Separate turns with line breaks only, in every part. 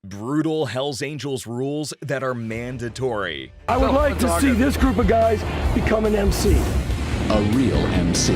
Brutal Hells Angels rules that are mandatory.
I would like to see this group of guys become an MC.
A real MC.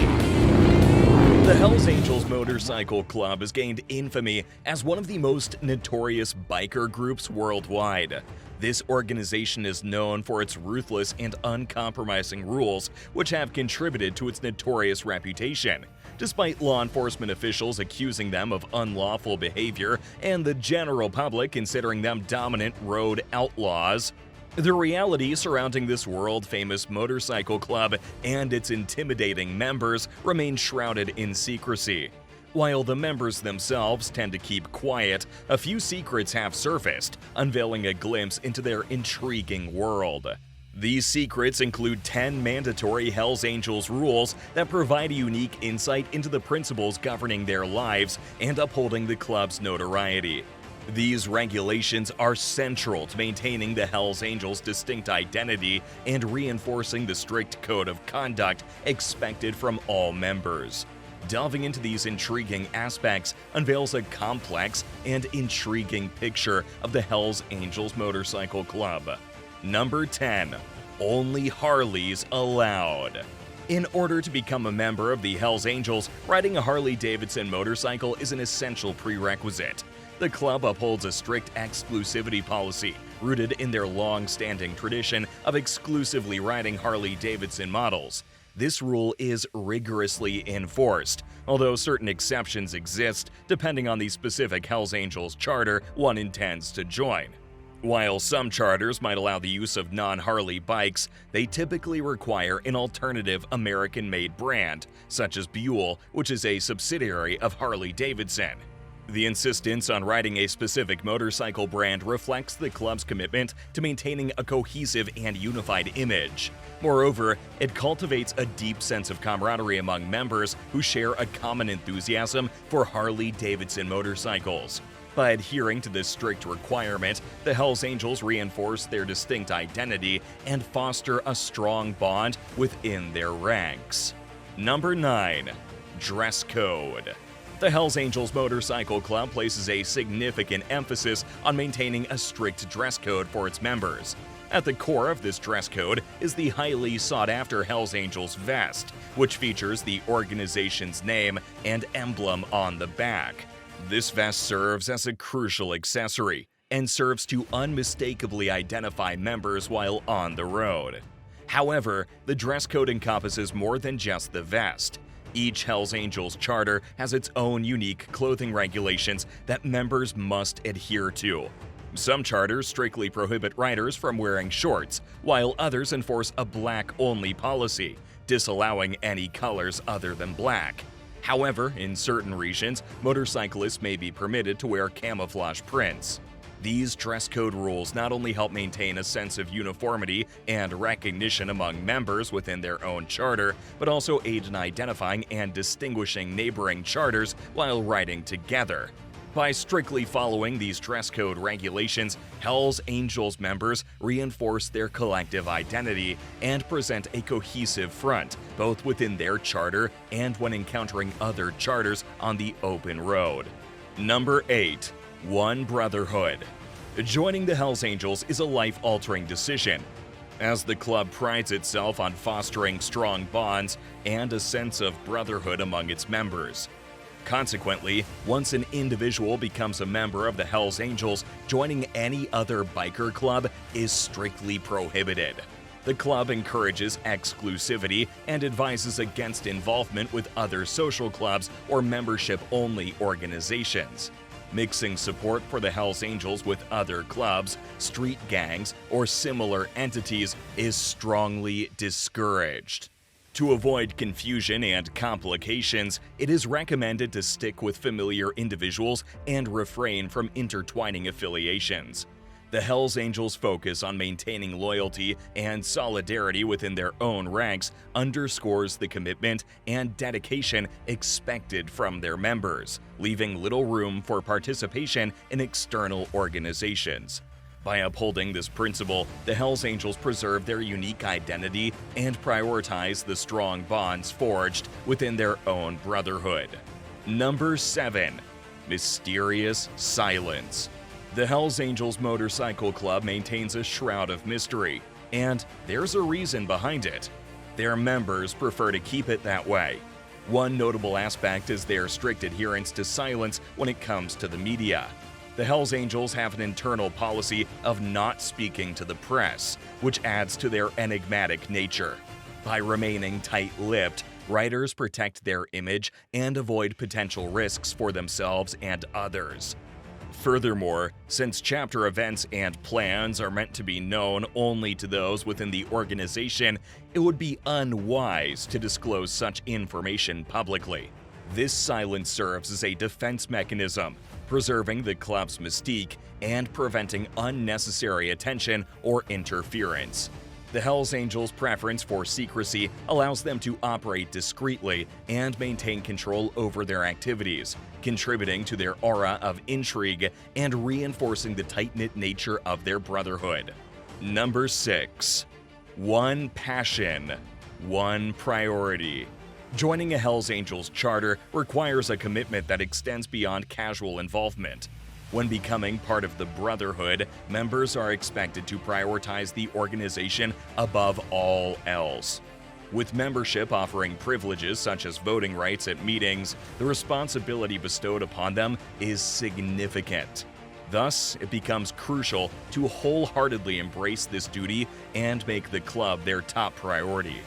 The Hells Angels Motorcycle Club has gained infamy as one of the most notorious biker groups worldwide. This organization is known for its ruthless and uncompromising rules, which have contributed to its notorious reputation, despite law enforcement officials accusing them of unlawful behavior and the general public considering them dominant road outlaws. The reality surrounding this world-famous motorcycle club and its intimidating members remain shrouded in secrecy. While the members themselves tend to keep quiet, a few secrets have surfaced, unveiling a glimpse into their intriguing world. These secrets include 10 mandatory Hells Angels rules that provide a unique insight into the principles governing their lives and upholding the club's notoriety. These regulations are central to maintaining the Hells Angels' distinct identity and reinforcing the strict code of conduct expected from all members. Delving into these intriguing aspects unveils a complex and intriguing picture of the Hells Angels Motorcycle Club. Number 10. Only Harleys allowed. In order to become a member of the Hells Angels, riding a Harley-Davidson motorcycle is an essential prerequisite. The club upholds a strict exclusivity policy, rooted in their long-standing tradition of exclusively riding Harley-Davidson models. This rule is rigorously enforced, although certain exceptions exist depending on the specific Hells Angels charter one intends to join. While some charters might allow the use of non-Harley bikes, they typically require an alternative American-made brand, such as Buell, which is a subsidiary of Harley-Davidson. The insistence on riding a specific motorcycle brand reflects the club's commitment to maintaining a cohesive and unified image. Moreover, it cultivates a deep sense of camaraderie among members who share a common enthusiasm for Harley-Davidson motorcycles. By adhering to this strict requirement, the Hells Angels reinforce their distinct identity and foster a strong bond within their ranks. Number 9. Dress Code. The Hells Angels Motorcycle Club places a significant emphasis on maintaining a strict dress code for its members. At the core of this dress code is the highly sought-after Hells Angels vest, which features the organization's name and emblem on the back. This vest serves as a crucial accessory and serves to unmistakably identify members while on the road. However, the dress code encompasses more than just the vest. Each Hells Angels charter has its own unique clothing regulations that members must adhere to. Some charters strictly prohibit riders from wearing shorts, while others enforce a black-only policy, disallowing any colors other than black. However, in certain regions, motorcyclists may be permitted to wear camouflage prints. These dress code rules not only help maintain a sense of uniformity and recognition among members within their own charter, but also aid in identifying and distinguishing neighboring charters while riding together. By strictly following these dress code regulations, Hells Angels members reinforce their collective identity and present a cohesive front, both within their charter and when encountering other charters on the open road. Number 8. One Brotherhood. Joining the Hells Angels is a life-altering decision, as the club prides itself on fostering strong bonds and a sense of brotherhood among its members. Consequently, once an individual becomes a member of the Hells Angels, joining any other biker club is strictly prohibited. The club encourages exclusivity and advises against involvement with other social clubs or membership-only organizations. Mixing support for the Hells Angels with other clubs, street gangs, or similar entities is strongly discouraged. To avoid confusion and complications, it is recommended to stick with familiar individuals and refrain from intertwining affiliations. The Hells Angels' focus on maintaining loyalty and solidarity within their own ranks underscores the commitment and dedication expected from their members, leaving little room for participation in external organizations. By upholding this principle, the Hells Angels preserve their unique identity and prioritize the strong bonds forged within their own brotherhood. Number 7. Mysterious Silence. The Hells Angels Motorcycle Club maintains a shroud of mystery, and there's a reason behind it. Their members prefer to keep it that way. One notable aspect is their strict adherence to silence when it comes to the media. The Hells Angels have an internal policy of not speaking to the press, which adds to their enigmatic nature. By remaining tight-lipped, riders protect their image and avoid potential risks for themselves and others. Furthermore, since chapter events and plans are meant to be known only to those within the organization, it would be unwise to disclose such information publicly. This silence serves as a defense mechanism, preserving the club's mystique and preventing unnecessary attention or interference. The Hells Angels' preference for secrecy allows them to operate discreetly and maintain control over their activities, contributing to their aura of intrigue and reinforcing the tight-knit nature of their brotherhood. Number 6. One passion, one priority. Joining a Hells Angels charter requires a commitment that extends beyond casual involvement. When becoming part of the Brotherhood, members are expected to prioritize the organization above all else. With membership offering privileges such as voting rights at meetings, the responsibility bestowed upon them is significant. Thus, it becomes crucial to wholeheartedly embrace this duty and make the club their top priority.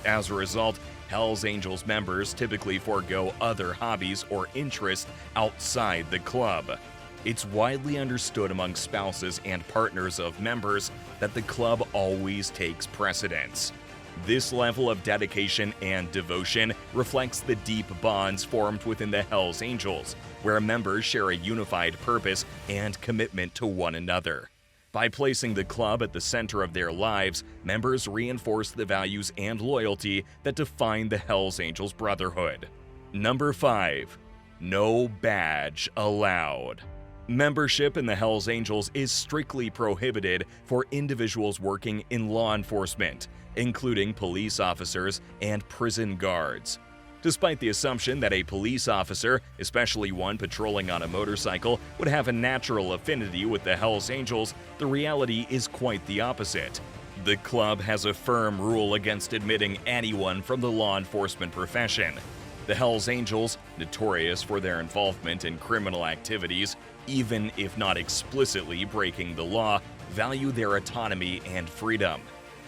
As a result, Hells Angels members typically forego other hobbies or interests outside the club. It's widely understood among spouses and partners of members that the club always takes precedence. This level of dedication and devotion reflects the deep bonds formed within the Hells Angels, where members share a unified purpose and commitment to one another. By placing the club at the center of their lives, members reinforce the values and loyalty that define the Hells Angels Brotherhood. Number 5. No badge allowed. Membership in the Hells Angels is strictly prohibited for individuals working in law enforcement, including police officers and prison guards. Despite the assumption that a police officer, especially one patrolling on a motorcycle, would have a natural affinity with the Hells Angels, the reality is quite the opposite. The club has a firm rule against admitting anyone from the law enforcement profession. The Hells Angels, notorious for their involvement in criminal activities, even if not explicitly breaking the law, value their autonomy and freedom.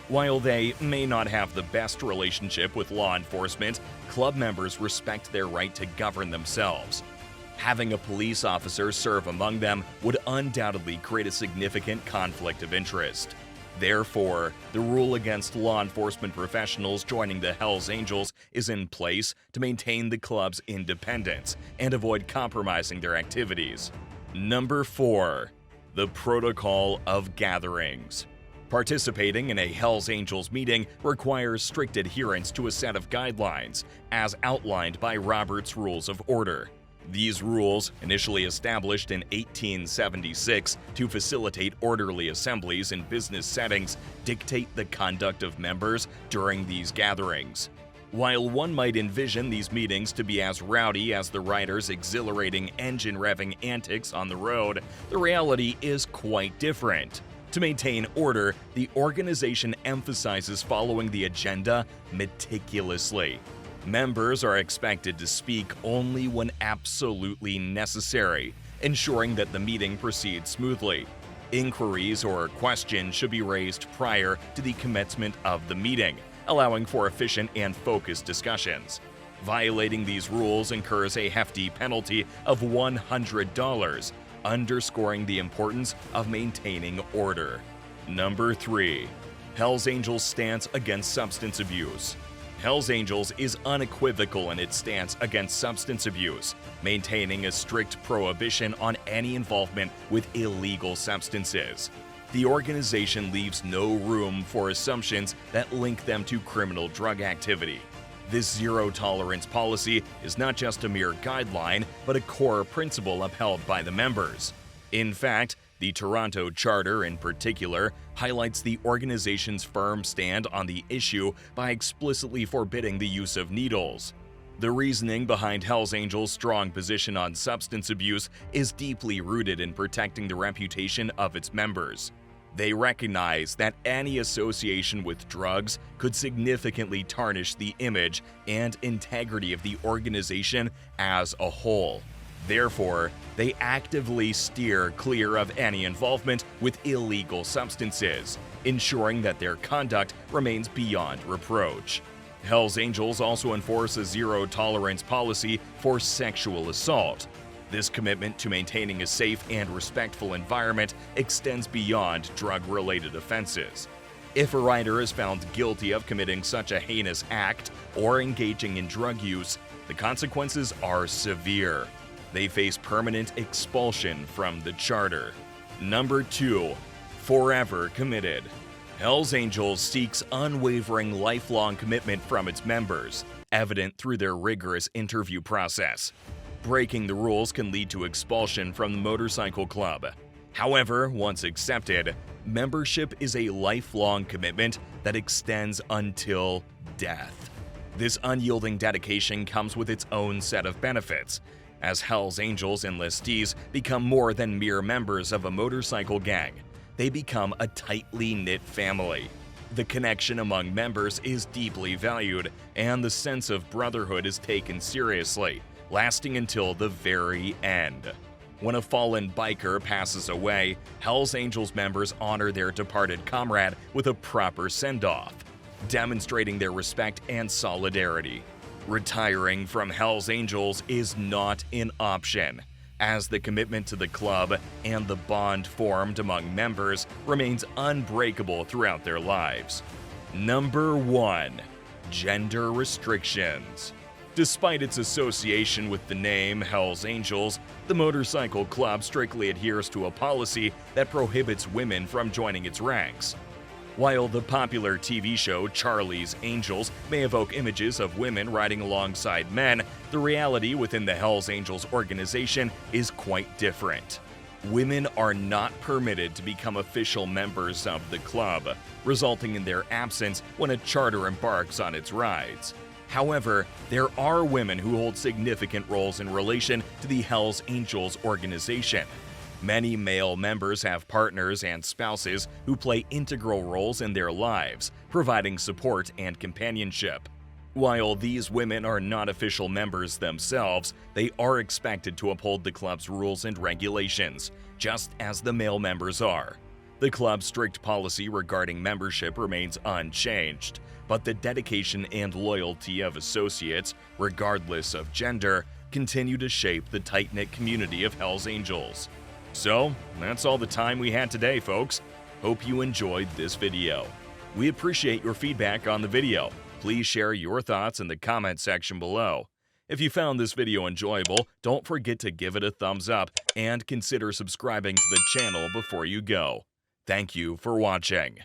While they may not have the best relationship with law enforcement, club members respect their right to govern themselves. Having a police officer serve among them would undoubtedly create a significant conflict of interest. Therefore, the rule against law enforcement professionals joining the Hells Angels is in place to maintain the club's independence and avoid compromising their activities. Number 4. The Protocol of Gatherings. Participating in a Hells Angels meeting requires strict adherence to a set of guidelines, as outlined by Robert's Rules of Order. These rules, initially established in 1876 to facilitate orderly assemblies in business settings, dictate the conduct of members during these gatherings. While one might envision these meetings to be as rowdy as the riders' exhilarating engine-revving antics on the road, the reality is quite different. To maintain order, the organization emphasizes following the agenda meticulously. Members are expected to speak only when absolutely necessary, ensuring that the meeting proceeds smoothly. Inquiries or questions should be raised prior to the commencement of the meeting, allowing for efficient and focused discussions. Violating these rules incurs a hefty penalty of $100, underscoring the importance of maintaining order. Number 3. Hells Angels' stance against substance abuse. Hells Angels is unequivocal in its stance against substance abuse, maintaining a strict prohibition on any involvement with illegal substances. The organization leaves no room for assumptions that link them to criminal drug activity. This zero-tolerance policy is not just a mere guideline, but a core principle upheld by the members. In fact, the Toronto Charter, in particular, highlights the organization's firm stand on the issue by explicitly forbidding the use of needles. The reasoning behind Hell's Angels' strong position on substance abuse is deeply rooted in protecting the reputation of its members. They recognize that any association with drugs could significantly tarnish the image and integrity of the organization as a whole. Therefore, they actively steer clear of any involvement with illegal substances, ensuring that their conduct remains beyond reproach. Hell's Angels also enforce a zero-tolerance policy for sexual assault. This commitment to maintaining a safe and respectful environment extends beyond drug-related offenses. If a rider is found guilty of committing such a heinous act or engaging in drug use, the consequences are severe. They face permanent expulsion from the charter. Number 2. Forever committed. Hell's Angels seeks unwavering lifelong commitment from its members, evident through their rigorous interview process. Breaking the rules can lead to expulsion from the motorcycle club. However, once accepted, membership is a lifelong commitment that extends until death. This unyielding dedication comes with its own set of benefits. As Hell's Angels enlistees become more than mere members of a motorcycle gang, they become a tightly knit family. The connection among members is deeply valued, and the sense of brotherhood is taken seriously, lasting until the very end. When a fallen biker passes away, Hell's Angels members honor their departed comrade with a proper send-off, demonstrating their respect and solidarity. Retiring from Hell's Angels is not an option, as the commitment to the club and the bond formed among members remains unbreakable throughout their lives. Number 1. Gender restrictions. Despite its association with the name Hell's Angels, the motorcycle club strictly adheres to a policy that prohibits women from joining its ranks. While the popular TV show Charlie's Angels may evoke images of women riding alongside men, the reality within the Hell's Angels organization is quite different. Women are not permitted to become official members of the club, resulting in their absence when a charter embarks on its rides. However, there are women who hold significant roles in relation to the Hell's Angels organization. Many male members have partners and spouses who play integral roles in their lives, providing support and companionship. While these women are not official members themselves, they are expected to uphold the club's rules and regulations, just as the male members are. The club's strict policy regarding membership remains unchanged, but the dedication and loyalty of associates, regardless of gender, continue to shape the tight-knit community of Hell's Angels. So, that's all the time we had today, folks. Hope you enjoyed this video. We appreciate your feedback on the video. Please share your thoughts in the comment section below. If you found this video enjoyable, don't forget to give it a thumbs up and consider subscribing to the channel before you go. Thank you for watching.